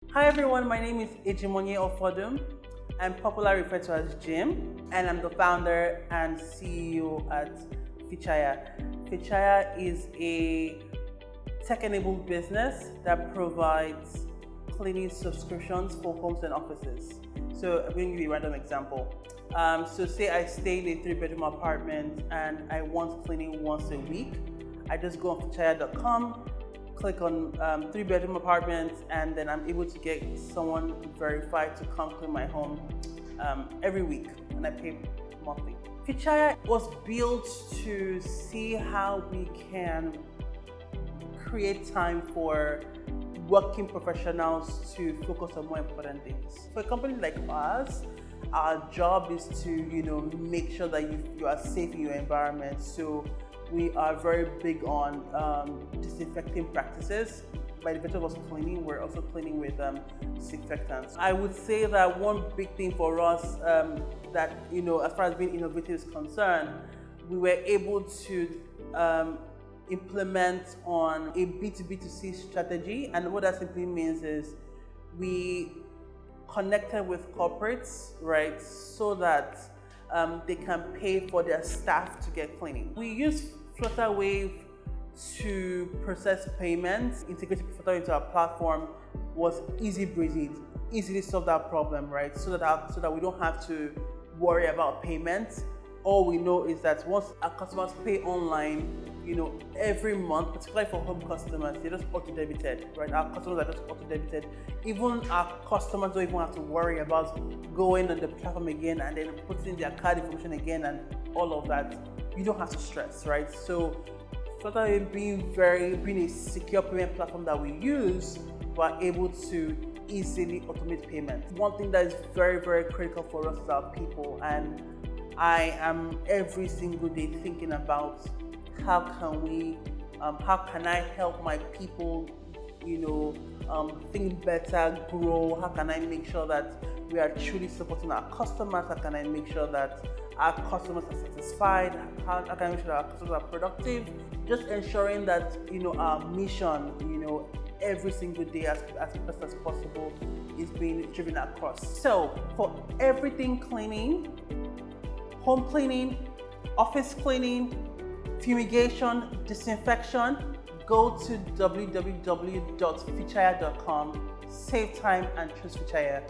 Hi everyone, my name is Ejimofor Ofodum. I'm popularly referred to as Jim, and I'm the founder and CEO at Fichaya. Fichaya is a tech-enabled business that provides cleaning subscriptions for homes and offices. So I'm going to give you a random example. So say I stay in a 3-bedroom apartment and I want cleaning once a week. I just go on fichaya.com, click on 3-bedroom apartments, and then I'm able to get someone verified to come clean my home every week, and I pay monthly. Fichaya was built to see how we can create time for working professionals to focus on more important things. For a company like ours, our job is to make sure that you are safe in your environment. So we are very big on disinfecting practices. By the virtue of us cleaning, we're also cleaning with disinfectants. I would say that one big thing for us that, as far as being innovative is concerned, we were able to implement on a B2B2C strategy. And what that simply means is we connected with corporates, right, so that they can pay for their staff to get cleaning. We use Flutterwave to process payments. Integrating Flutterwave into our platform was easy breezy, easily solved that problem, right? So that we don't have to worry about payments. All we know is that once our customers pay online, every month, particularly for home customers, they're just auto-debited, right? Our customers are just auto-debited. Even our customers don't even have to worry about going on the platform again and then putting their card information again and all of that. You don't have to stress, right? So Flutterwave being a secure payment platform that we use, we're able to easily automate payments. One thing that is very, very critical for us is our people, and I am every single day thinking about how can I help my people, think better, grow? How can I make sure that we are truly supporting our customers? How can I make sure that our customers are satisfied? How can I make sure that our customers are productive? Just ensuring that, our mission, every single day as best as possible is being driven across. So for everything cleaning, home cleaning, office cleaning, fumigation, disinfection, go to www.fichaya.com, save time and choose Fichaya.